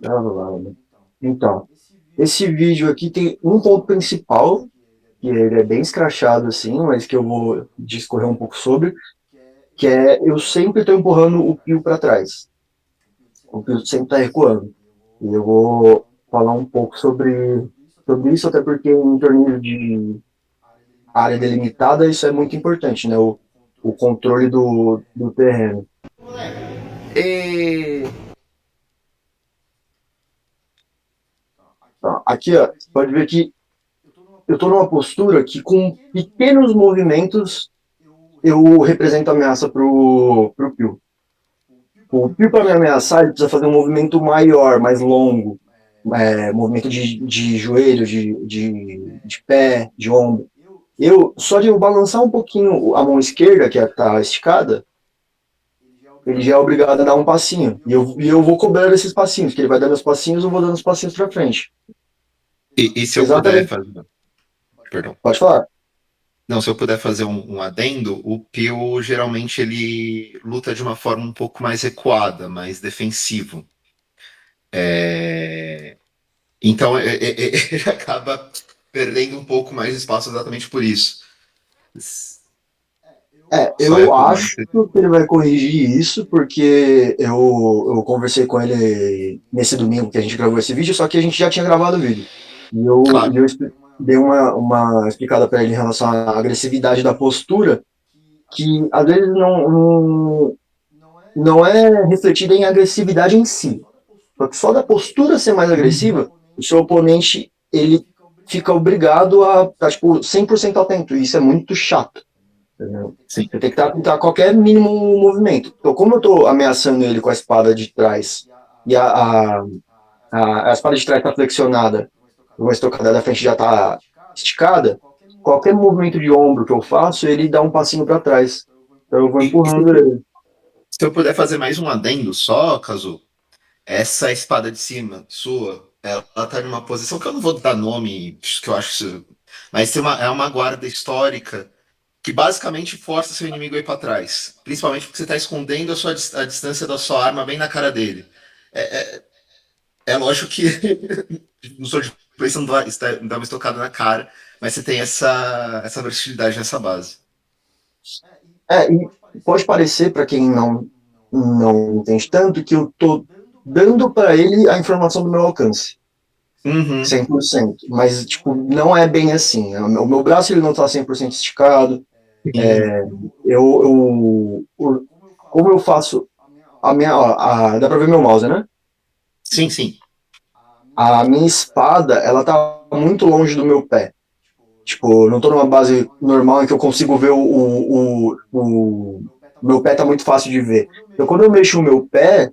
Ah, lá, né? Então, esse vídeo aqui tem um ponto principal, que ele é bem escrachado assim, mas que eu vou discorrer um pouco sobre, que é eu sempre estou empurrando o pio para trás. O pio sempre está recuando. E eu vou falar um pouco sobre isso, até porque em torneio de área delimitada isso é muito importante, né? O controle do terreno. E tá, aqui, ó, você pode ver que eu estou numa postura que com pequenos movimentos eu represento a ameaça pro Pio. O Pio, para me ameaçar, ele precisa fazer um movimento maior, mais longo. Movimento de joelho, de pé, de ombro. Só de eu balançar um pouquinho a mão esquerda, que está esticada, ele já é obrigado a dar um passinho. E eu vou cobrando esses passinhos, que ele vai dando os passinhos, eu vou dando os passinhos para frente. E se eu puder Exatamente. fazer. Perdão. Pode falar. Não, se eu puder fazer um adendo, o Pio geralmente ele luta de uma forma um pouco mais recuada, mais defensivo. Então ele acaba perdendo um pouco mais de espaço exatamente por isso. Só Eu recomendo. acho que ele vai corrigir isso, porque eu conversei com ele nesse domingo que a gente gravou esse vídeo, só que a gente já tinha gravado o vídeo. E eu Claro. dei uma explicada para ele em relação à agressividade da postura, que às vezes não é refletida em agressividade em si. Só que só da postura ser mais agressiva, o seu oponente ele fica obrigado a estar tipo, 100% atento, e isso é muito chato. Entendeu? Sim. Você tem que estar atento a qualquer mínimo movimento. Então, como eu estou ameaçando ele com a espada de trás e a espada de trás está flexionada, uma estocada da frente já está esticada, qualquer movimento de ombro que eu faço, ele dá um passinho para trás. Então eu vou E empurrando ele. se eu puder fazer mais um adendo só, Cazu, essa espada de cima sua, ela tá numa posição que eu não vou dar nome, que eu acho isso, mas é uma guarda histórica que basicamente força seu inimigo a ir para trás. Principalmente porque você está escondendo a distância da sua arma bem na cara dele. É, é lógico que no Sword Play você não vai dar uma estocada na cara, mas você tem essa versatilidade nessa base. E pode parecer, para quem não entende tanto, que eu estou dando para ele a informação do meu alcance. Uhum. 100%. Mas, tipo, não é bem assim. O meu braço ele não está 100% esticado. Sim, Como eu faço a minha. Dá pra ver meu mouse, né? sim, sim. A minha espada, ela tá muito longe do meu pé. Tipo, não tô numa base normal em que eu consigo ver o meu pé tá muito fácil de ver. Então, quando eu mexo o meu pé,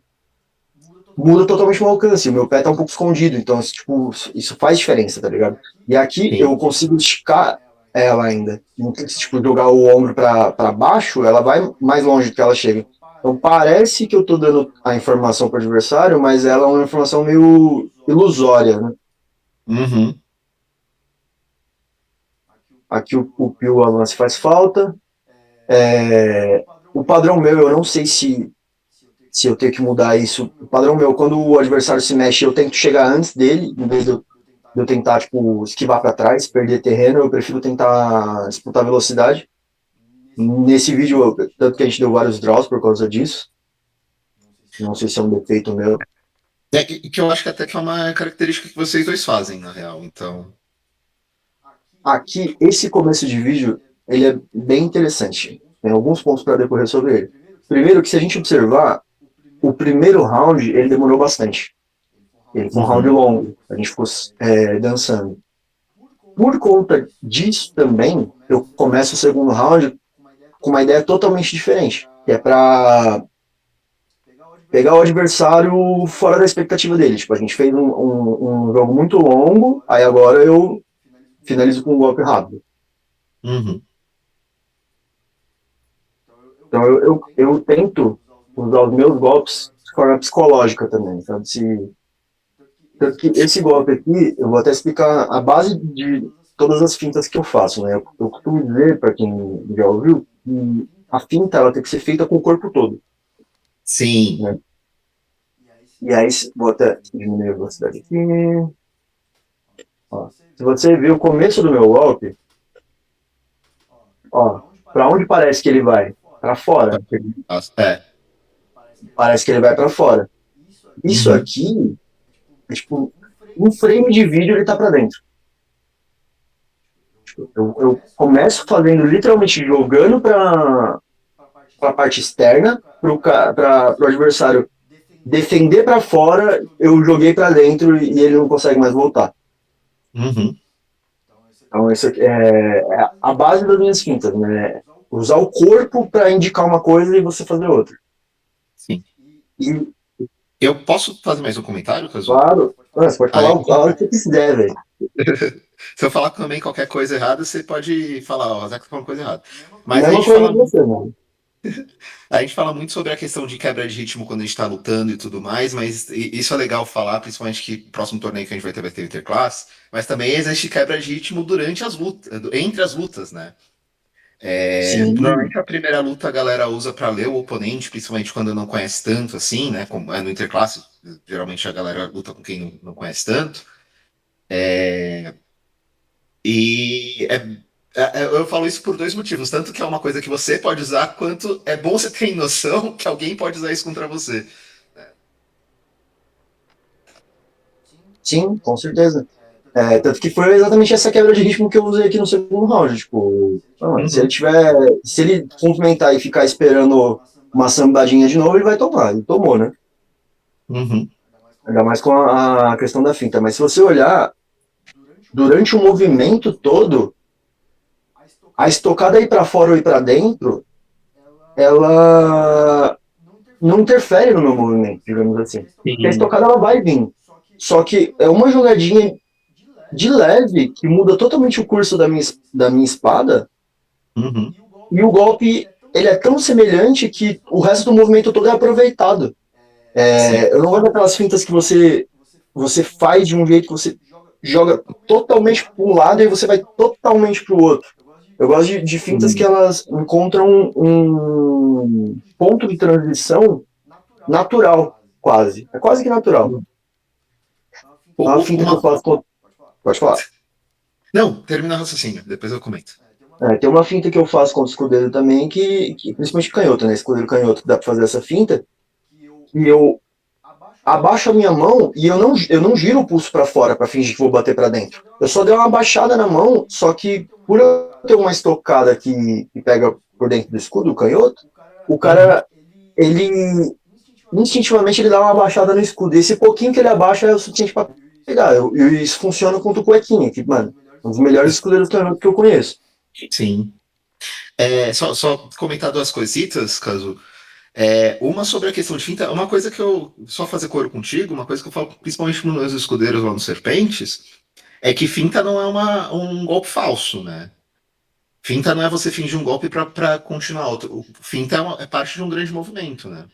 muda totalmente o meu alcance. O meu pé tá um pouco escondido. Então, tipo, isso faz diferença, tá ligado? E aqui Sim. eu consigo esticar ela ainda. Então, se, tipo, jogar o ombro pra baixo, ela vai mais longe do que ela chega. Então, parece que eu tô dando a informação pro adversário, mas ela é uma informação meio ilusória, né? Uhum. Aqui o Pio Avance faz falta. O padrão meu, eu não sei se eu tenho que mudar isso. O padrão meu, quando o adversário se mexe, eu tento chegar antes dele, em vez de eu tentar, tipo, esquivar para trás, perder terreno, eu prefiro tentar disputar velocidade. Nesse vídeo, tanto que a gente deu vários draws por causa disso. Não sei se é um defeito meu. Que eu acho que até que é uma característica que vocês dois fazem, na real. Então. Aqui, esse começo de vídeo, ele é bem interessante. Tem alguns pontos para decorrer sobre ele. Primeiro, que se a gente observar, o primeiro round, ele demorou bastante. Ele foi um round Uhum. longo. A gente ficou dançando. Por conta disso também, eu começo o segundo round com uma ideia totalmente diferente, que é para pegar o adversário fora da expectativa dele. Tipo, a gente fez um jogo muito longo, aí agora eu finalizo com um golpe rápido. Uhum. Então eu tento usar os meus golpes de forma psicológica também, sabe? Tanto que esse golpe aqui, eu vou até explicar a base de todas as fintas que eu faço, né? Eu costumo dizer, para quem já ouviu, que a finta ela tem que ser feita com o corpo todo, Sim. né? E aí, vou até diminuir a velocidade aqui. Ó, se você ver o começo do meu golpe, ó, para onde parece que ele vai? Para fora. Nossa, é. Parece que ele vai para fora. Isso Uhum. aqui é tipo um frame de vídeo ele tá para dentro. Eu começo fazendo literalmente jogando para a parte externa, para o adversário defender para fora, eu joguei para dentro e ele não consegue mais voltar. Uhum. Então, isso aqui é a base das minhas fintas, né? Usar o corpo para indicar uma coisa e você fazer outra. Sim. E, Eu posso fazer mais um comentário, Cazu? claro, você pode falar Aí, a hora que você quiser, velho. se eu falar também qualquer coisa errada, você pode falar, ó, o Zac tá falando coisa errada. Mas Mesma coisa de você, mano. a gente fala muito sobre a questão de quebra de ritmo quando a gente tá lutando e tudo mais, mas isso é legal falar, principalmente que o próximo torneio que a gente vai ter Interclass, mas também existe quebra de ritmo durante as lutas, entre as lutas, né? Sim, Normalmente a primeira luta a galera usa para ler o oponente, principalmente quando não conhece tanto assim, né? Como é no Interclasse, geralmente a galera luta com quem não conhece tanto. E eu falo isso por dois motivos. Tanto que é uma coisa que você pode usar, quanto é bom você ter noção que alguém pode usar isso contra você. sim, com certeza. Tanto que foi exatamente essa quebra de ritmo que eu usei aqui no segundo round. Tipo, mano, se ele Uhum, tiver. Se ele complementar e ficar esperando uma sambadinha de novo, ele vai tomar. Ele tomou, né? uhum, Ainda mais com a questão da finta. Mas se você olhar, durante o movimento todo, a estocada ir para fora ou ir para dentro, ela não interfere no meu movimento, digamos assim. Porque a sim, estocada ela vai vir. Só que é uma jogadinha de leve que muda totalmente o curso da minha espada uhum, e o golpe ele é tão semelhante que o resto do movimento todo é aproveitado. sim. Eu não gosto daquelas fintas que você faz de um jeito que você joga totalmente para um lado e você vai totalmente para o outro. Eu gosto de fintas que Sim. elas encontram um ponto de transição natural, quase. É quase que natural. É uma finta que eu Uma... faço. Pode falar. Não, termina o raciocínio, depois eu comento. Tem uma finta que eu faço contra o escudeiro também, que principalmente canhoto, né? Escudeiro canhoto, dá pra fazer essa finta, e eu abaixo a minha mão e eu não giro o pulso para fora para fingir que vou bater para dentro. Eu só dei uma baixada na mão, só que por eu ter uma estocada que pega por dentro do escudo, o canhoto, o Uhum. cara, ele instintivamente ele dá uma baixada no escudo. E esse pouquinho que ele abaixa é o suficiente para pegar. E isso funciona contra o cuequinha, que, mano, um dos melhores escudeiros canhoto que eu conheço. Sim. Só comentar duas coisitas, caso. Uma sobre a questão de finta, uma coisa que eu. Só fazer coro contigo, uma coisa que eu falo principalmente nos meus escudeiros lá no Serpentes, é que finta não é um golpe falso, né? Finta não é você fingir um golpe pra continuar outro. Finta é parte de um grande movimento, né?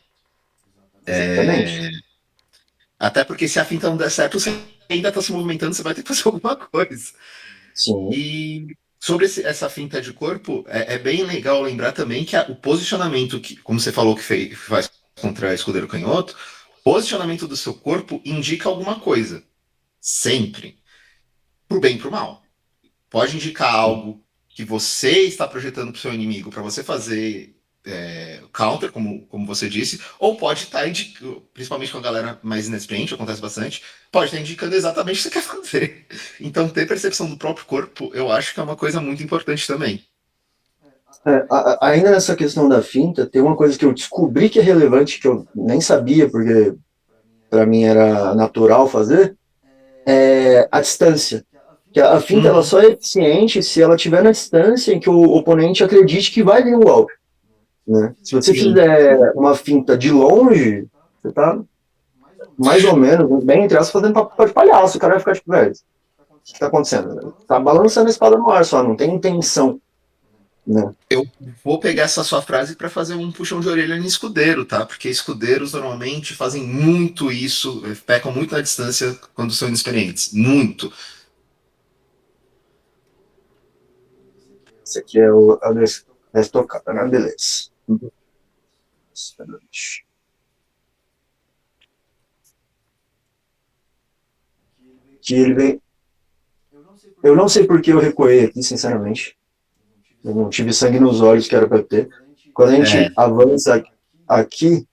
Exatamente. Até porque se a finta não der certo, você ainda tá se movimentando, você vai ter que fazer alguma coisa. Sim, E sobre essa finta de corpo, é bem legal lembrar também que o posicionamento, que, como você falou que faz contra escudeiro canhoto, posicionamento do seu corpo indica alguma coisa. Sempre. Pro bem e pro mal. Pode indicar algo que você está projetando para o seu inimigo para você fazer counter, como você disse, ou pode estar indicando, principalmente com a galera mais inexperiente, acontece bastante, pode estar indicando exatamente o que você quer fazer. Então, ter percepção do próprio corpo, eu acho que é uma coisa muito importante também. Ainda nessa questão da finta, tem uma coisa que eu descobri que é relevante, que eu nem sabia, porque para mim era natural fazer, é a distância. Que a finta ela Uhum, só é eficiente se ela estiver na distância em que o oponente acredite que vai vir o golpe. Né? Se você sim. fizer uma finta de longe, você tá mais ou menos, bem entre elas, fazendo papel de palhaço. O cara vai ficar tipo, velho, o que tá acontecendo? Tá balançando a espada no ar só, não tem intenção. Né? Eu vou pegar essa sua frase para fazer um puxão de orelha em escudeiro, tá? Porque escudeiros normalmente fazem muito isso, pecam muito na distância quando são inexperientes. Muito. Esse aqui é a estocada, né? Beleza. que ele vem. Eu não sei por que eu recuei aqui, sinceramente. Eu não tive sangue nos olhos que era para ter. Quando a É, gente avança aqui,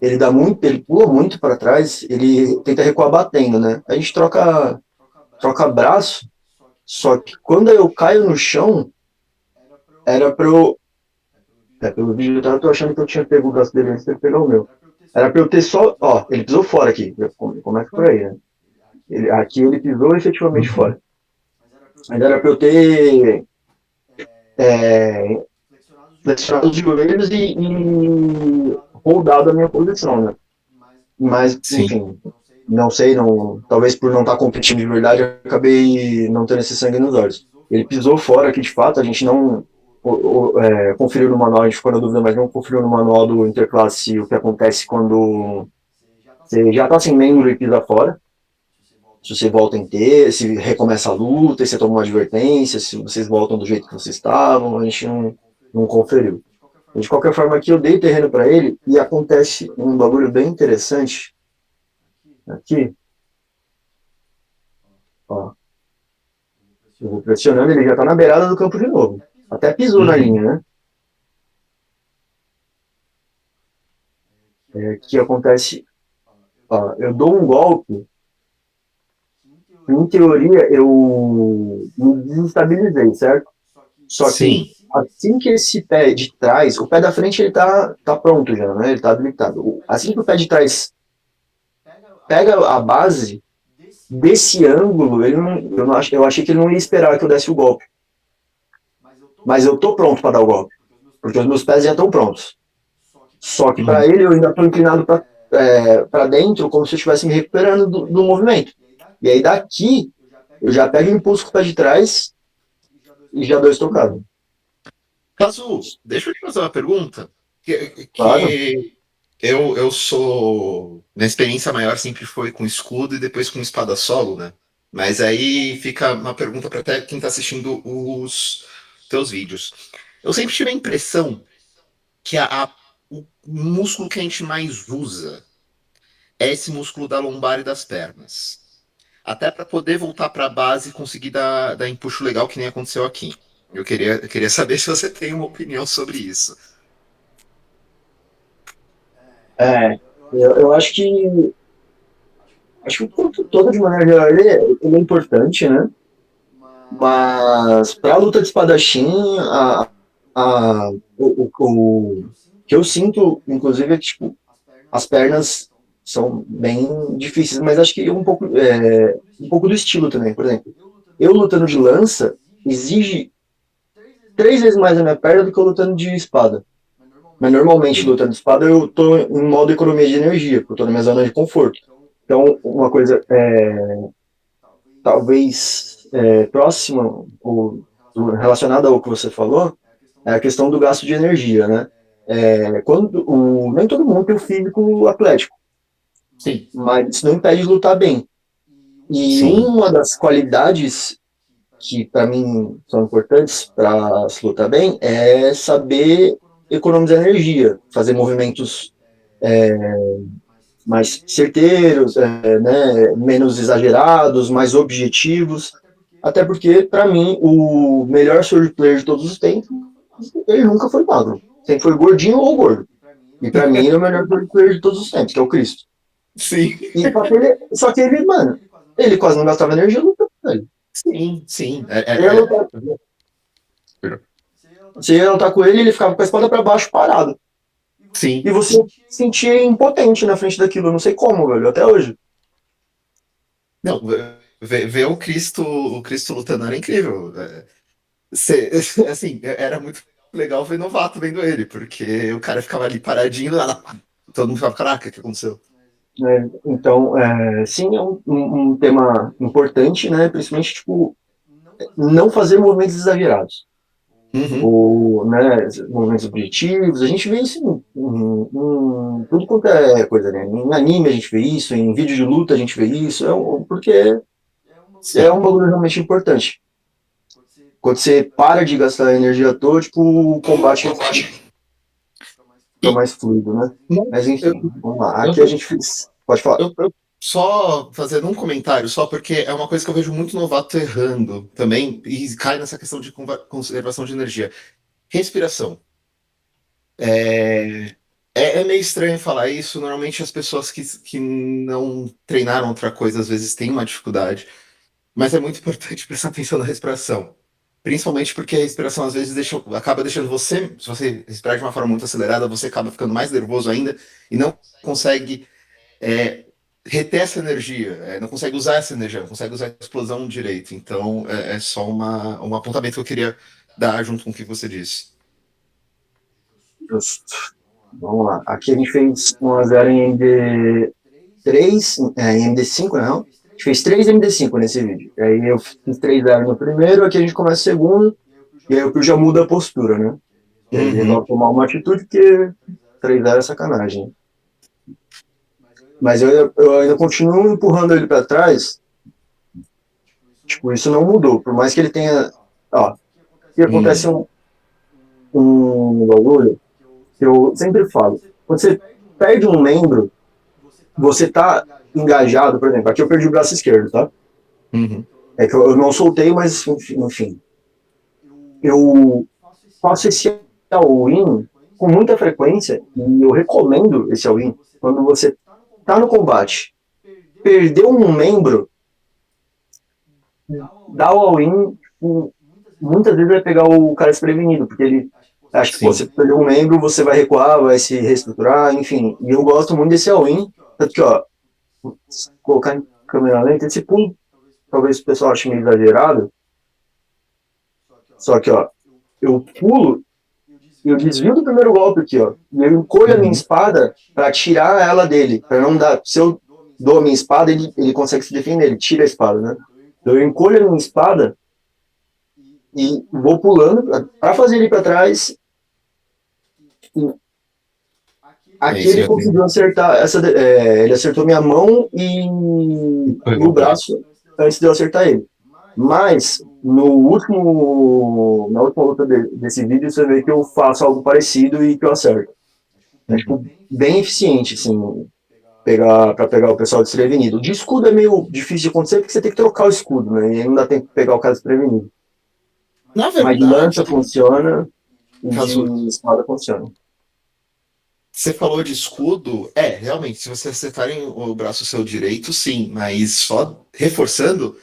ele pula muito para trás, ele tenta recuar batendo, né? A gente troca braço, só que quando eu caio no chão, era para eu. Pelo vídeo eu tô achando que eu tinha pego o braço dele antes dele pegar o meu. Era para eu ter só. Ó, ele pisou fora aqui. Começa por aí, né? Aqui ele pisou efetivamente uhum, fora. Mas era para eu ter é, flexionado os joelhos e rodado a minha posição, né? Mas, sim. enfim, não sei, não, talvez por não estar competindo de verdade, eu acabei não tendo esse sangue nos olhos. Ele pisou fora aqui de fato, a gente não conferiu no manual, a gente ficou na dúvida, mas não conferiu no manual do Interclasse o que acontece quando você já está sem membro e pisa fora. Se você volta em ter, se recomeça a luta, se você toma uma advertência, se vocês voltam do jeito que vocês estavam, a gente não conferiu. De qualquer forma, aqui eu dei terreno para ele e acontece um bagulho bem interessante aqui. Ó, eu vou pressionando, ele já está na beirada do campo de novo. Até pisou na Uhum. linha, né? Que acontece, ó, eu dou um golpe, em teoria eu me desestabilizei, certo? Só que Sim. assim que esse pé de trás, o pé da frente ele tá pronto já, né? Ele tá habilitado. Assim que o pé de trás pega a base desse ângulo, ele não, eu achei que ele não ia esperar que eu desse o golpe. Mas eu tô pronto para dar o golpe, porque os meus pés já estão prontos. Só que para Uhum. ele eu ainda estou inclinado para dentro, como se eu estivesse me recuperando do movimento. E aí daqui eu já pego o impulso com o pé de trás e já dou estocado. Caso, deixa eu te fazer uma pergunta. Claro. Que eu sou. Minha experiência maior sempre foi com escudo e depois com espada solo, né? Mas aí fica uma pergunta para até quem está assistindo os teus vídeos. Eu sempre tive a impressão que o músculo que a gente mais usa é esse músculo da lombar e das pernas. Até para poder voltar para a base e conseguir dar empuxo legal que nem aconteceu aqui. Eu queria saber se você tem uma opinião sobre isso. É, eu acho que o corpo todo, de maneira geral, ele é importante, né? Mas para a luta de espadachim, o que eu sinto, inclusive, é que tipo, as pernas são bem difíceis, mas acho que um pouco do estilo também. Por exemplo, eu lutando de lança exige 3 vezes mais a minha perna do que eu lutando de espada. Mas normalmente Sim. lutando de espada eu tô em modo economia de energia, porque eu tô na minha zona de conforto. Então, uma coisa talvez próxima ou relacionada ao que você falou é a questão do gasto de energia, né? Nem todo mundo tem o físico atlético, Sim. mas isso não impede de lutar bem. E Sim. uma das qualidades que para mim são importantes para se lutar bem é saber economizar energia, fazer movimentos mais certeiros, né, menos exagerados, mais objetivos. Até porque, para mim, o melhor Sword Player de todos os tempos, ele nunca foi magro. Sempre foi gordinho ou gordo. E para mim, ele é o melhor Sword Player de todos os tempos, que é o Cristo. Sim. E só que ele, mano, ele quase não gastava energia lutando, velho. Sim, sim. Você ia lutar, você ia lutar com ele, ele ficava com a espada para baixo, parado. Sim. E você se sentia impotente na frente daquilo. Eu não sei como, velho, até hoje. Não, ver o Cristo lutando era incrível. Assim, era muito legal ver novato vendo ele, porque o cara ficava ali paradinho, lá, todo mundo ficava, caraca, o que aconteceu? Né? Então, sim, é um tema importante, né? Principalmente, tipo, não fazer movimentos exagerados. Uhum. Ou, né, movimentos objetivos. A gente vê isso em tudo quanto é coisa, né? Em anime a gente vê isso, em vídeo de luta a gente vê isso, porque é Sim. um bagulho realmente importante. Quando você para de gastar energia à toa, tipo, o combate fica E mais fluido, né? não, Mas eu, enfim, vamos lá. eu, Aqui a gente fez. Pode falar. eu, eu, Só fazendo um comentário, só porque é uma coisa que eu vejo muito novato errando também, e cai nessa questão de conservação de energia. Respiração. É, é meio estranho falar isso. Normalmente as pessoas que não treinaram outra coisa às vezes têm uma dificuldade, mas é muito importante prestar atenção na respiração. Principalmente porque a respiração às vezes acaba deixando você, se você respirar de uma forma muito acelerada, você acaba ficando mais nervoso ainda e não consegue é, reter essa energia, não consegue usar essa energia, não consegue usar a explosão direito. Então é só um apontamento que eu queria dar junto com o que você disse. Justo. Vamos lá. Aqui a gente fez 1x0 em MD3, em MD5, não? A gente fez 3 MD5 nesse vídeo. Aí eu fiz 3-0 no primeiro, aqui a gente começa o segundo, e aí o Pio já muda a postura, né? E aí ele Uhum. resolve tomar uma atitude, porque 3-0 é sacanagem. Mas eu ainda continuo empurrando ele para trás. Tipo, isso não mudou. Por mais que ele tenha. Ó, que acontece Hum. um bagulho que eu sempre falo. Quando você perde um membro, você tá engajado, por exemplo, aqui eu perdi o braço esquerdo, tá? Uhum. É que eu não soltei, mas enfim. Eu faço esse all-in com muita frequência e eu recomendo esse all-in quando você tá no combate, perdeu um membro, dá o all-in, tipo, muitas vezes vai pegar o cara desprevenido, porque ele acha que, pô, Sim. você perdeu um membro, você vai recuar, vai se reestruturar, enfim. E eu gosto muito desse all-in, tanto que, ó, colocar em câmera lenta, esse pulo, talvez o pessoal ache meio exagerado, só que, ó, eu pulo, eu desvio do primeiro golpe aqui, ó, e eu encolho a minha Uhum. espada para tirar ela dele, para não dar, se eu dou a minha espada, ele consegue se defender, ele tira a espada, né? Então eu encolho a minha espada e vou pulando para fazer ele para trás. E É aqui isso, ele já tem. conseguiu acertar ele acertou minha mão e o braço antes de eu acertar ele. Mas no último, na última luta desse vídeo você vê que eu faço algo parecido e que eu acerto. É Uhum. tipo bem eficiente assim, pegar o pessoal desprevenido. De escudo é meio difícil de acontecer porque você tem que trocar o escudo, né? E aí não dá tempo de pegar o cara desprevenido. Na Mas de verdade, lança funciona e caso de espada funciona. você falou de escudo, realmente, se você acertarem o braço seu direito, sim, mas só reforçando,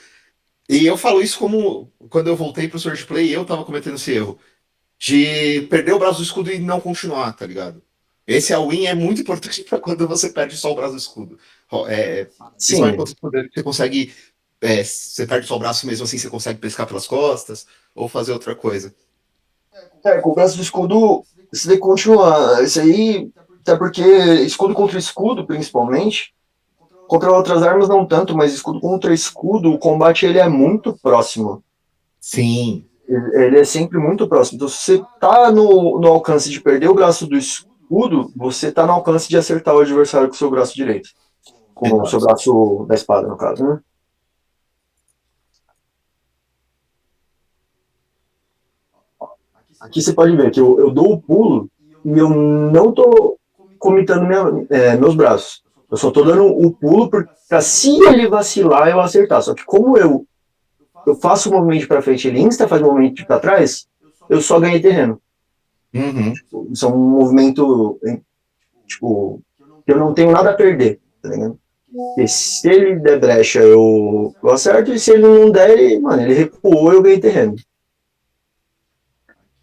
e eu falo isso como quando eu voltei pro Swordplay, eu tava cometendo esse erro, de perder o braço do escudo e não continuar, tá ligado? Esse all-in é muito importante pra quando você perde só o braço do escudo. Principalmente Sim, quando você consegue, você perde só o braço mesmo assim, você consegue pescar pelas costas, ou fazer outra coisa. com o braço do escudo, você tem que continuar. Isso aí, até porque escudo contra escudo, principalmente, contra outras armas não tanto, mas escudo contra escudo, o combate ele é muito próximo. Sim, Ele é sempre muito próximo. Então, se você tá no alcance de perder o braço do escudo, você tá no alcance de acertar o adversário com o seu braço direito. Com o seu exato. braço da espada, no caso, né? Aqui você pode ver que eu dou o pulo e eu não tô comitando meus braços. Eu só tô dando o pulo pra se ele vacilar, eu acertar. Só que como eu faço o movimento para frente e ele insta faz o movimento para trás, eu só ganhei terreno. Uhum. Isso é um movimento, tipo, que eu não tenho nada a perder, tá ligado? E se ele der brecha, eu acerto, e se ele não der, mano, ele recuou, eu ganhei terreno.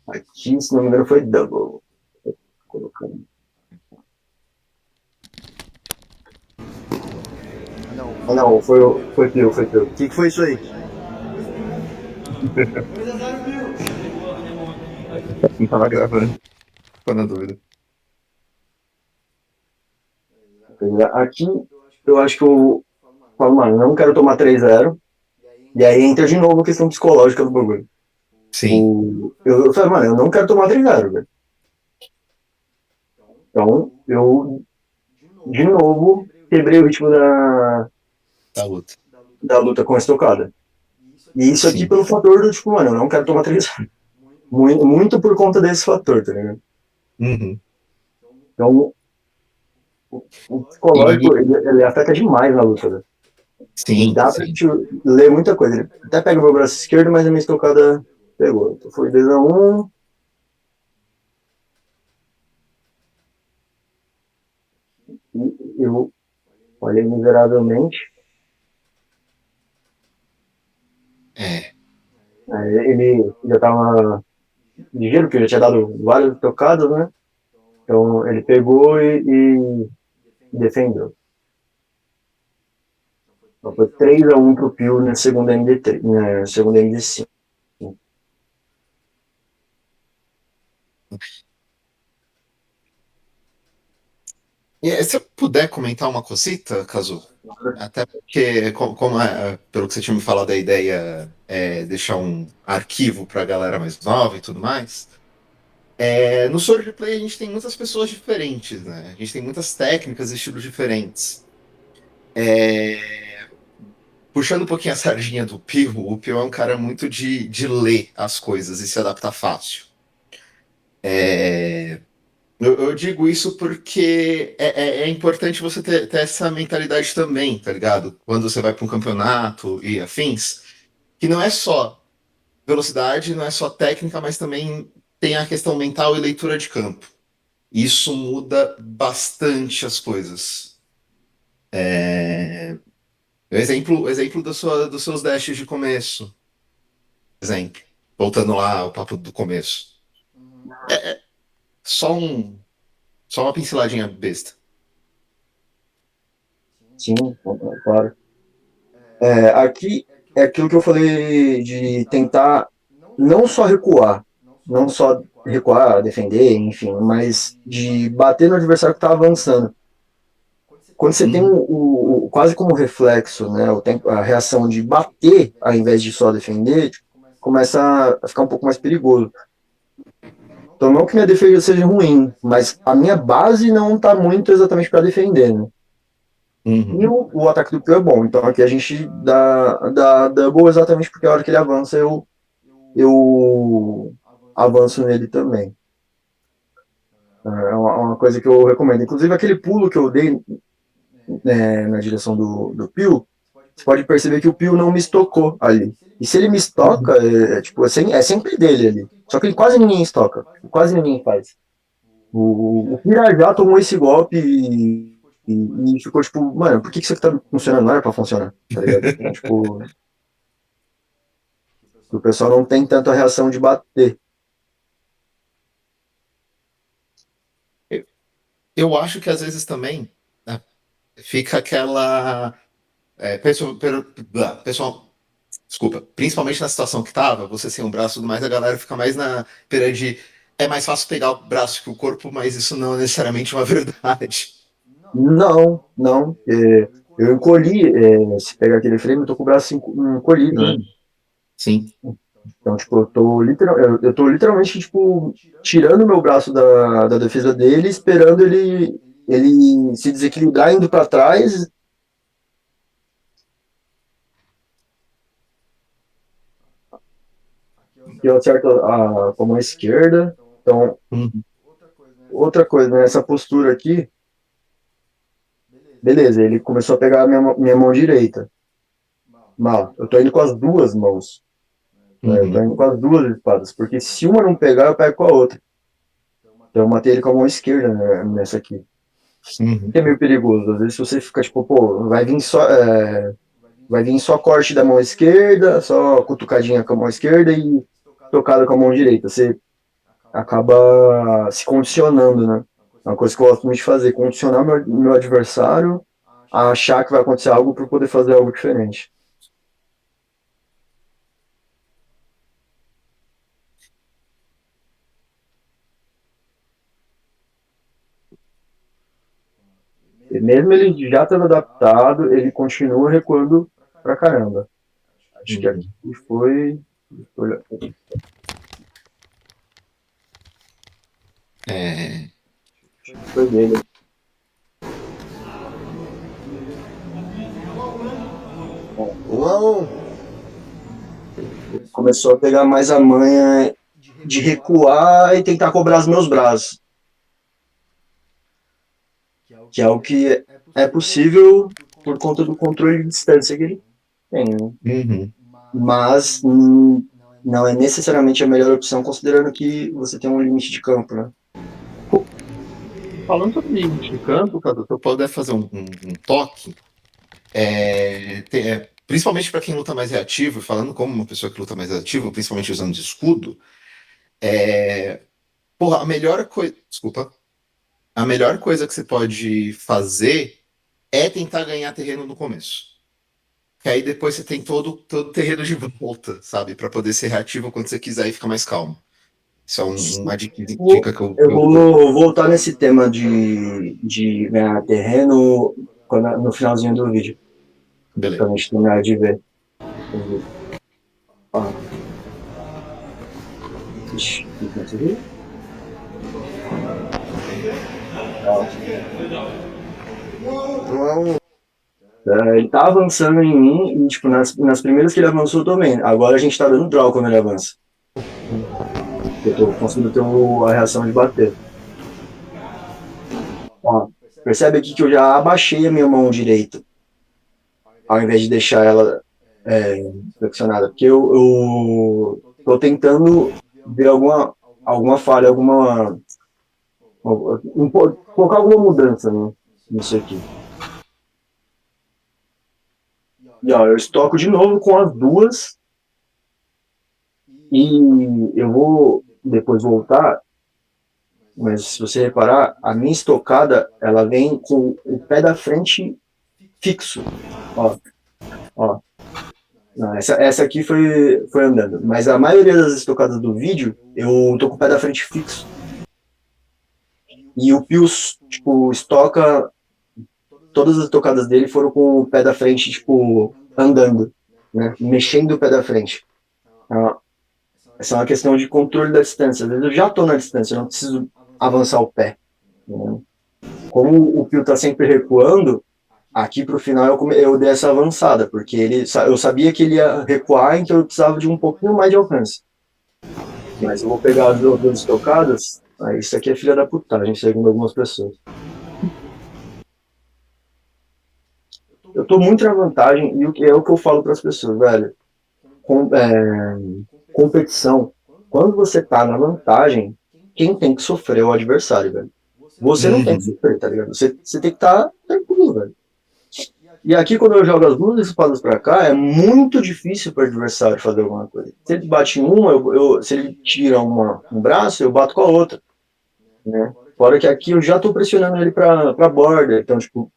Aqui, se não me engano, foi double. Colocando. Ah, não, foi Pio, foi Pio. O que foi isso aí? Não tava gravando, ficou na dúvida. Aqui, eu acho que eu falo, mano, não quero tomar 3-0. E aí entra de novo a questão psicológica do bagulho. Sim, Eu falei, mano, eu não quero tomar 3-0, velho. Então, eu, de novo, quebrei o ritmo da luta. da luta com a estocada. E isso aqui Sim. pelo fator do, tipo, mano, eu não quero tomar 3-0. Muito, muito por conta desse fator, tá ligado? Uhum. Então, O psicológico, ele afeta demais na luta, né? E Sim, dá pra sim. gente ler muita coisa. Ele até pega o meu braço esquerdo, mas a minha estocada pegou. Então foi 2-1, e eu falhei miseravelmente. É. Aí ele já tava ligeiro, porque eu já tinha dado várias tocadas, né? Então ele pegou e defendeu. Então foi 3-1 pro Pio na segunda MD3, na segunda MD5. E se eu puder comentar uma cosita, Cazu, até porque, como pelo que você tinha me falado, a ideia é deixar um arquivo para a galera mais nova e tudo mais. No Swordplay a gente tem muitas pessoas diferentes, né? A gente tem muitas técnicas e estilos diferentes. Puxando um pouquinho a sardinha do Pio, o Pio é um cara muito de ler as coisas e se adaptar fácil. Eu digo isso porque é importante você ter essa mentalidade também, tá ligado? Quando você vai para um campeonato e afins, que não é só velocidade, não é só técnica, mas também tem a questão mental e leitura de campo. Isso muda bastante as coisas. O exemplo dos seus dashes de começo. Exemplo. Voltando lá ao papo do começo. Só um, só uma pinceladinha besta. Sim, claro. Aqui é aquilo que eu falei de tentar não só recuar, não só recuar, defender, enfim, mas de bater no adversário que está avançando. Quando você tem Uhum, quase como reflexo, né, a reação de bater ao invés de só defender, começa a ficar um pouco mais perigoso. Então, não que minha defesa seja ruim, mas a minha base não está muito exatamente para defender, né? E uhum. o ataque do Pio é bom. Então aqui a gente dá double exatamente porque a hora que ele avança eu avanço nele também. É uma coisa que eu recomendo. Inclusive aquele pulo que eu dei, na direção do Pio, você pode perceber que o Pio não me estocou ali. E se ele me estoca, tipo, é sempre dele ali. Só que ele quase ninguém estoca. Quase ninguém faz. O Pirajá tomou esse golpe e ficou tipo, mano, por que isso aqui tá funcionando? Não era pra funcionar, tá ligado? Então, tipo, o pessoal não tem tanta reação de bater. Eu acho que às vezes também né, fica aquela. Pessoal, desculpa, principalmente na situação que tava, você sem um braço e tudo mais, a galera fica mais na pira de é mais fácil pegar o braço que o corpo, mas isso não é necessariamente uma verdade. Não, não. Eu encolhi, se pegar aquele frame, eu tô com o braço encolhido, né? Sim, sim. Então, tipo, eu tô literalmente, tipo, tirando meu braço da defesa dele, esperando ele se desequilibrar indo pra trás e eu acerto com a mão esquerda. Então, Uhum, outra coisa, né? Essa postura aqui, beleza, ele começou a pegar a minha mão direita. Mal, eu tô indo com as duas mãos. Né? Eu tô uhum, indo com as duas espadas, porque se uma não pegar, eu pego com a outra. Então eu matei ele com a mão esquerda, né, nessa aqui. uhum. Que é meio perigoso. Às vezes se você fica tipo, pô, vai vir só corte da mão esquerda, só cutucadinha com a mão esquerda e tocada com a mão direita. Você acaba se condicionando, né? É uma coisa que eu gosto muito de fazer, condicionar meu adversário a achar que vai acontecer algo para poder fazer algo diferente. E mesmo ele já estando adaptado, ele continua recuando pra caramba. Acho que aqui Uhum. foi, É, foi dele. um a um. Começou a pegar mais a manha de recuar e tentar cobrar os meus braços. que é o que é possível por conta do controle de distância que ele tem, né? Uhum. Mas não é necessariamente a melhor opção, considerando que você tem um limite de campo, né? Falando sobre limite de campo, Cadu, se eu puder fazer um toque, principalmente para quem luta mais reativo, falando como uma pessoa que luta mais reativo, principalmente usando de escudo, porra, a melhor coisa. Desculpa. A melhor coisa que você pode fazer é tentar ganhar terreno no começo. Que aí depois você tem todo o terreno de volta, sabe? Para poder ser reativo quando você quiser e ficar mais calmo. Isso é uma dica que eu, Eu que eu- vou voltar nesse tema de ganhar terreno no finalzinho do vídeo, Beleza. quando a gente terminar de ver. Ó, ixi, não consegui? Ó, ele tá avançando em mim e, tipo, nas primeiras que ele avançou, eu tomei. Agora a gente tá dando draw quando ele avança. Eu tô conseguindo ter a reação de bater. Ó, percebe aqui que eu já abaixei a minha mão direita, ao invés de deixar ela flexionada. Porque eu tô tentando ver alguma falha, colocar alguma mudança, né, nisso aqui. E ó, eu estoco de novo com as duas e eu vou depois voltar, mas se você reparar, a minha estocada, ela vem com o pé da frente fixo. Ó, ó. Não, essa aqui foi andando. Mas a maioria das estocadas do vídeo, eu tô com o pé da frente fixo. E o Pius, tipo, estoca. Todas as estocadas dele foram com o pé da frente, tipo, andando, né? Mexendo o pé da frente. Então, essa é uma questão de controle da distância. Às vezes eu já tô na distância, eu não preciso avançar o pé, né? Como o Pio tá sempre recuando, aqui pro final eu dei essa avançada, porque eu sabia que ele ia recuar, então eu precisava de um pouquinho mais de alcance. Mas eu vou pegar as outras estocadas. Aí isso aqui é filha da putagem, segundo algumas pessoas. Eu tô muito na vantagem e é o que eu falo para as pessoas, velho. Com, competição. Quando você tá na vantagem, quem tem que sofrer é o adversário, velho. Você não tem que Uhum. sofrer, tá ligado? Você tem que estar tranquilo, velho. E aqui, quando eu jogo as duas espadas pra cá, é muito difícil para o adversário fazer alguma coisa. Se ele bate em uma, se ele tira um braço, eu bato com a outra, né? Fora que aqui eu já tô pressionando ele pra borda, então, tipo,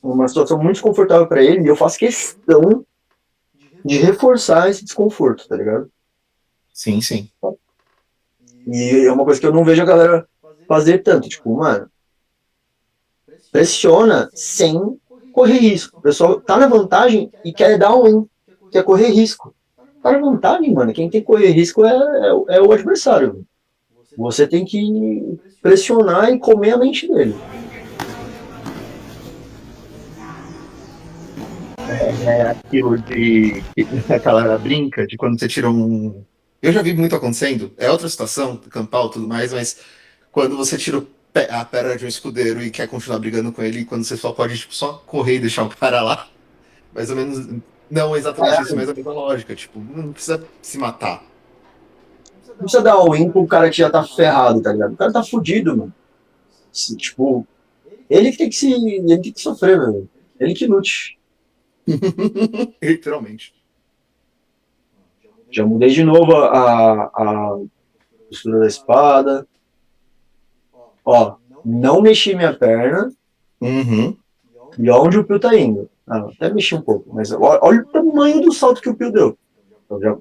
uma situação muito desconfortável para ele, e eu faço questão de reforçar esse desconforto, tá ligado? Sim, sim. E é uma coisa que eu não vejo a galera fazer tanto, tipo, mano, pressiona sem correr risco. O pessoal tá na vantagem e quer dar um win, quer correr risco. Tá na vantagem, mano. Quem tem que correr risco é o adversário. Você tem que pressionar e comer a mente dele. É aquilo de. Aquela brinca de quando você tira um. Eu já vi muito acontecendo, é outra situação, campal e tudo mais, mas quando você tira a perna de um escudeiro e quer continuar brigando com ele, quando você só pode tipo, só correr e deixar o cara lá. Mais ou menos. Não exatamente isso, mas a mesma lógica. Tipo, não precisa se matar. Não precisa dar um win pro cara que já tá ferrado, tá ligado? O cara tá fudido, mano. Tipo, ele tem que sofrer, velho. Ele que lute. Literalmente. Já mudei de novo a postura da espada. Ó, não mexi minha perna. Uhum. E onde o Pio tá indo? Ah, até mexi um pouco, mas olha o tamanho do salto que o Pio deu. Então, já,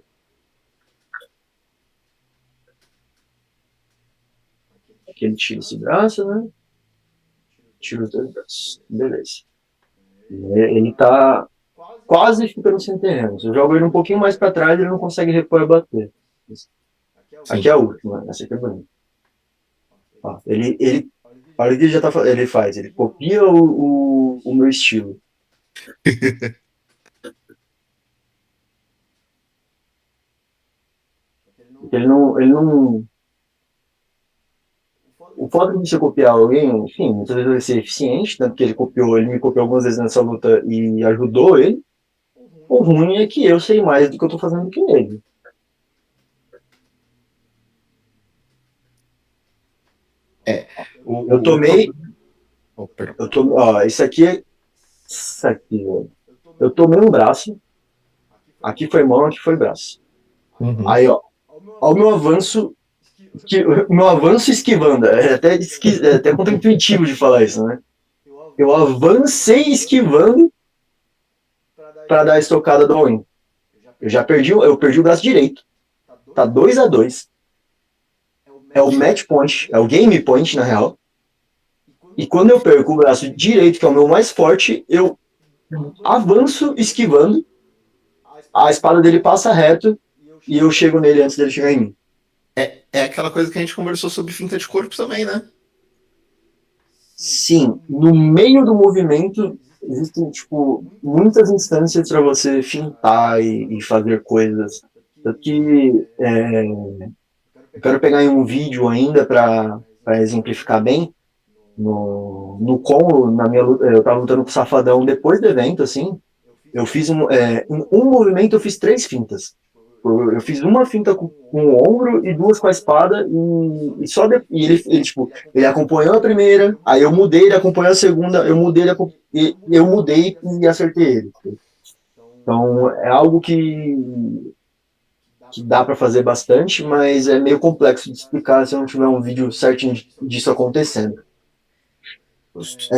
aqui ele tira esse braço, né? Tira os dois braços. Beleza. Ele tá quase ficando sem terreno. Se eu jogo ele um pouquinho mais pra trás, ele não consegue repor e bater. Aqui Sim. é a última, essa aqui é bonita. Ó, olha o que ele já ele faz. Ele copia o meu estilo. Ele não. o fato de você copiar alguém, enfim, muitas vezes vai ser eficiente, tanto que ele me copiou algumas vezes nessa luta e ajudou ele. O ruim é que eu sei mais do que eu tô fazendo do que ele. É. Eu O tomei, oh, perdão. ó, isso aqui, ó. Eu tomei um braço, aqui foi mão, aqui foi braço. Uhum. Aí, ó, ao meu avanço, o meu avanço esquivando, é até contra-intuitivo de falar isso, né? Eu avancei esquivando para dar a estocada do all-in. Eu perdi o braço direito. Tá 2-2. É o match point, é o game point, na real. E quando eu perco o braço direito, que é o meu mais forte, eu avanço esquivando, a espada dele passa reto e eu chego nele antes dele chegar em mim. É aquela coisa que a gente conversou sobre finta de corpo também, né? Sim, no meio do movimento existem tipo muitas instâncias para você fintar e fazer coisas. Tanto que eu quero pegar em um vídeo ainda para exemplificar bem. No com, na minha luta, eu tava lutando com o Safadão depois do evento, assim. Em um movimento eu fiz três fintas. Eu fiz uma finta com o ombro e duas com a espada e só e tipo, ele acompanhou a primeira, aí eu mudei, ele acompanhou a segunda, eu mudei, e eu mudei e acertei ele. Então é algo que dá para fazer bastante, mas é meio complexo de explicar se eu não tiver um vídeo certinho disso acontecendo. Justo.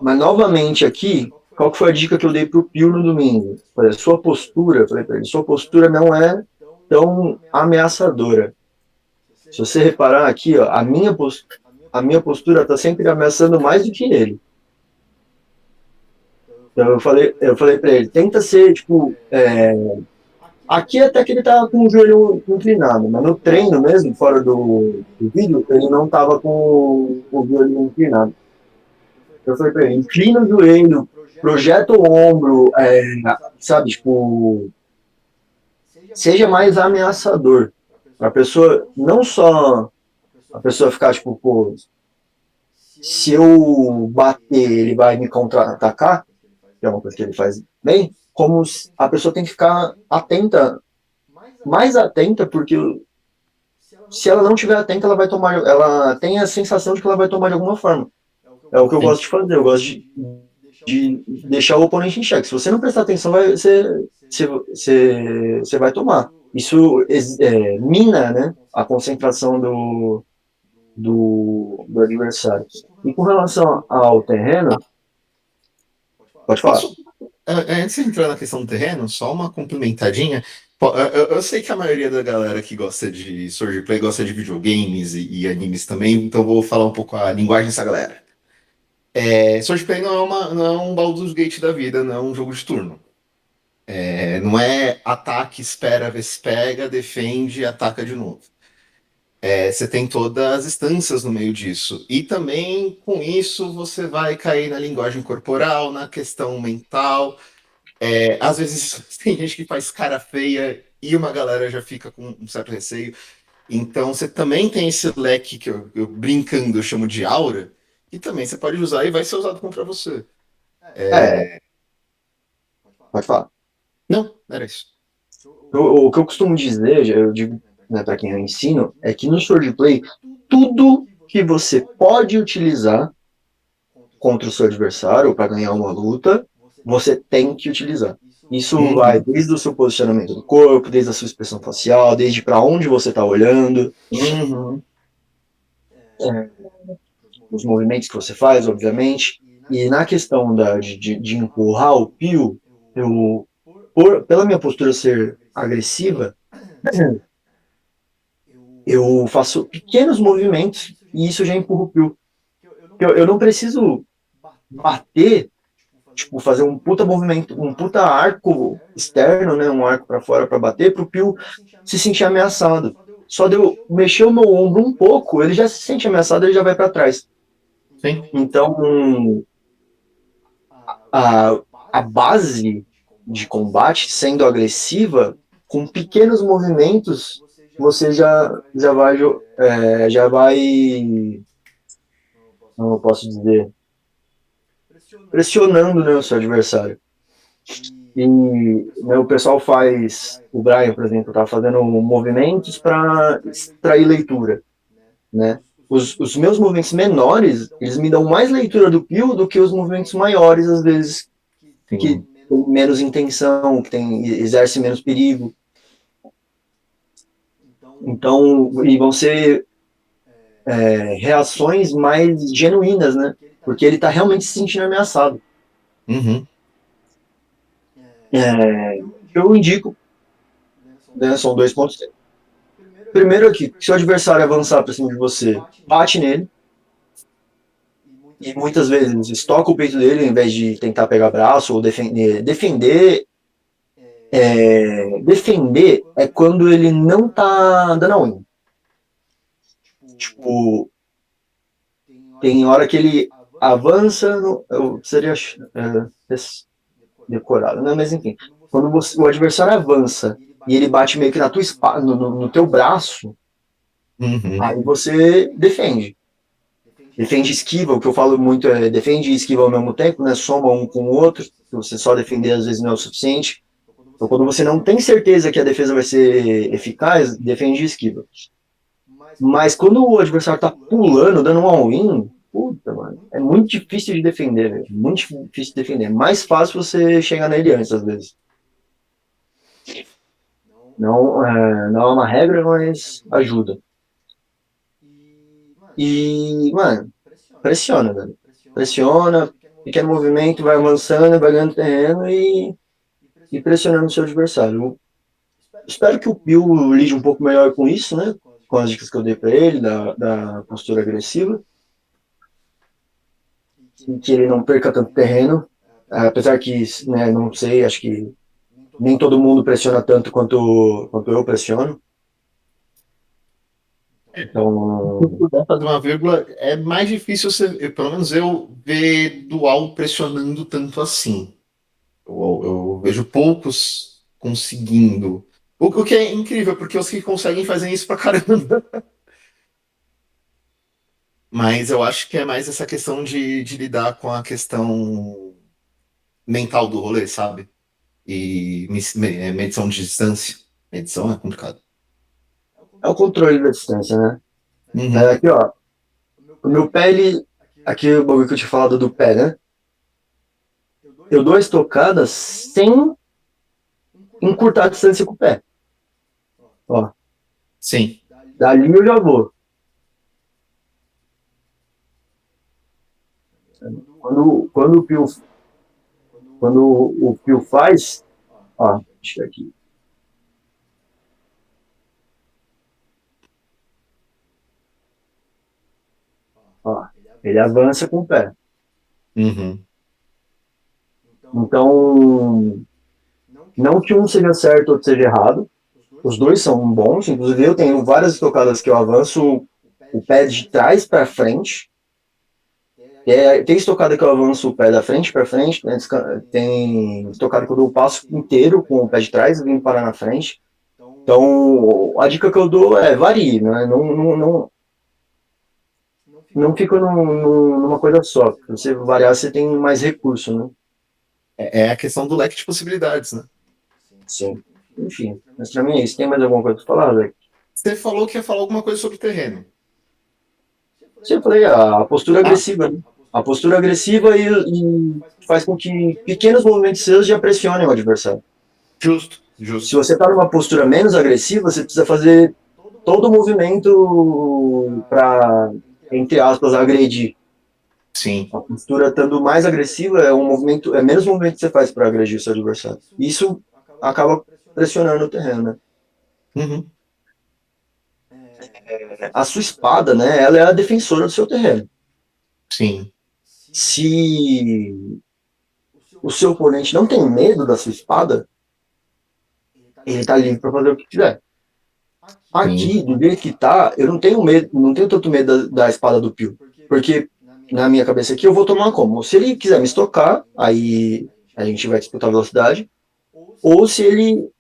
Mas novamente aqui, qual que foi a dica que eu dei pro Pio no domingo? Falei, sua postura, falei para ele, sua postura não é tão ameaçadora. Se você reparar aqui, ó, a minha postura está sempre ameaçando mais do que ele. Então eu falei para ele, tenta ser, tipo, aqui até que ele tava com o joelho inclinado, mas no treino mesmo, fora do vídeo, ele não tava com o joelho inclinado. Eu falei para ele, inclina o joelho, projeta o ombro, sabe, tipo, seja mais ameaçador. Para a pessoa, não só a pessoa ficar tipo, pô, se eu bater, ele vai me contra-atacar, que é uma coisa que ele faz bem, como a pessoa tem que ficar atenta, mais atenta, porque se ela não estiver atenta, ela vai tomar, ela tem a sensação de que ela vai tomar de alguma forma. É o que eu Sim. gosto de fazer, eu gosto de deixar o oponente em xeque. Se você não prestar atenção, você vai tomar. Isso mina, né, a concentração do adversário. E com relação ao terreno, pode falar. Posso, antes de entrar na questão do terreno, só uma complementadinha. Eu sei que a maioria da galera que gosta de Swordplay gosta de videogames e animes também, então vou falar um pouco a linguagem dessa galera. Swordplay não é um Baldur's Gate da vida, não é um jogo de turno. Não é ataque, espera, vê se pega, defende, ataca de novo. Você tem todas as instâncias no meio disso. E também, com isso, você vai cair na linguagem corporal, na questão mental. Às vezes tem gente que faz cara feia e uma galera já fica com um certo receio. Então você também tem esse leque que eu brincando eu chamo de aura, e também você pode usar e vai ser usado contra você. É, pode falar. Não, era isso. O que eu costumo dizer, eu digo, né, para quem eu ensino, é que no swordplay, tudo que você pode utilizar contra o seu adversário para ganhar uma luta, você tem que utilizar. Isso vai Uhum, desde o seu posicionamento do corpo, desde a sua expressão facial, desde para onde você está olhando, uhum. os movimentos que você faz, obviamente. E na questão de empurrar o pio, pela minha postura ser agressiva, eu faço pequenos movimentos e isso já empurra o pio. Eu não preciso bater, tipo, fazer um puta movimento, um puta arco externo, né, um arco para fora para bater, para o pio se sentir ameaçado. Só de eu mexer o meu ombro um pouco, ele já se sente ameaçado, ele já vai para trás. Sim. Então, a, a base de combate sendo agressiva, com pequenos movimentos, você já vai, como eu posso dizer, pressionando, né, o seu adversário. E, né, o pessoal faz, o Brian, por exemplo, tá fazendo movimentos para extrair leitura, né? Os meus movimentos menores, eles me dão mais leitura do Pio do que os movimentos maiores, às vezes, que Sim. tem menos intenção, que exerce menos perigo. Então, e vão ser reações mais genuínas, né? Porque ele está realmente se sentindo ameaçado. Uhum. Eu indico, né, são dois pontos. Primeiro aqui, se o adversário avançar para cima de você, bate nele, e muitas vezes estoca o peito dele, ao invés de tentar pegar braço ou defender. Defender é quando ele não tá dando a unha. Tipo, tem hora que ele avança, seria decorado, né? Mas enfim, quando o adversário avança e ele bate meio que na tua espada, no teu braço, Uhum. aí você defende. Defende e esquiva, o que eu falo muito é defende e esquiva ao mesmo tempo, né? Soma um com o outro. Se você só defender às vezes não é o suficiente. Então, quando você não tem certeza que a defesa vai ser eficaz, defende e esquiva. Mas quando o adversário tá pulando, dando um all-in, puta, mano, é muito difícil de defender, velho. Muito difícil de defender. É mais fácil você chegar nele antes, às vezes. Não é uma regra, mas ajuda. E, mano, pressiona, velho. Pressiona, pequeno movimento, vai avançando, vai ganhando terreno e pressionando o seu adversário. Eu espero que o Pio lide um pouco melhor com isso, né? Com as dicas que eu dei para ele, da postura agressiva, e que ele não perca tanto terreno. Apesar que, né, não sei, acho que nem todo mundo pressiona tanto quanto eu pressiono. Se Então, puder fazer uma vírgula, é mais difícil pelo menos eu ver dual pressionando tanto assim. Eu vejo poucos conseguindo. O que é incrível, porque os que conseguem fazem isso pra caramba. Mas eu acho que é mais essa questão de lidar com a questão mental do rolê, sabe? E medição de distância. Medição é complicado. é o controle da distância, né? Uhum. Aqui, ó, o meu pé, ele, aqui o bagulho que eu te falado do pé, né? Eu dou a estocada sem encurtar a distância com o pé. Ó, Sim. dali eu já vou. Quando o Pio faz, ó, deixa eu aqui. Ó, ele avança com o pé. Uhum. Então, não que um seja certo ou outro seja errado, os dois são bons. Inclusive, eu tenho várias estocadas que eu avanço o pé de trás para frente. Tem estocada que eu avanço o pé da frente para frente, né? Tem estocada que eu dou o passo inteiro com o pé de trás e vim parar na frente. Então, a dica que eu dou é varie, né? Não fica numa coisa só. Se você variar, você tem mais recurso, né? É a questão do leque de possibilidades, né? Sim. Enfim, mas pra mim é isso. Tem mais alguma coisa pra falar, velho? Você falou que ia falar alguma coisa sobre terreno. Sim, eu falei, a postura Ah, agressiva, né? A postura agressiva e faz com que pequenos movimentos seus já pressionem o adversário. justo, Se justo. você está numa postura menos agressiva, você precisa fazer todo o movimento para, entre aspas, agredir. Sim. A postura estando mais agressiva é menos movimento que você faz para agredir o seu adversário. Isso acaba pressionando o terreno, né? Uhum. A sua espada, né? Ela é a defensora do seu terreno. Sim. Se o seu oponente não tem medo da sua espada, ele está livre para fazer o que quiser. Sim. Aqui, do jeito que tá, eu não tenho medo, não tenho tanto medo da espada do Pio. Porque na minha cabeça aqui eu vou tomar como? Se ele quiser me estocar, aí a gente vai disputar velocidade. Ou se ele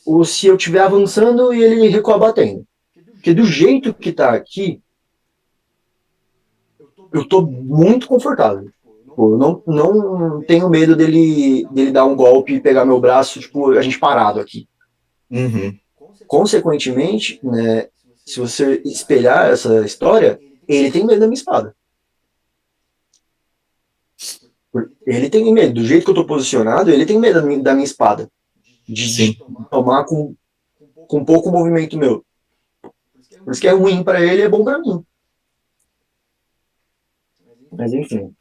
ou se eu estiver avançando e ele recua batendo. Porque do jeito que tá aqui, eu tô muito confortável. Tipo, eu não tenho medo dele dar um golpe e pegar meu braço, tipo, a gente parado aqui. Uhum. Consequentemente, né, se você espelhar essa história, ele tem medo da minha espada. Ele tem medo, do jeito que eu tô posicionado, ele tem medo da minha espada. De Sim. tomar com pouco movimento meu. Por isso que é ruim para ele e é bom para mim. Mas enfim,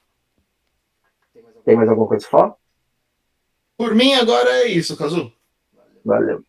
tem mais alguma coisa pra falar? Por mim, agora é isso, Cazu. Valeu.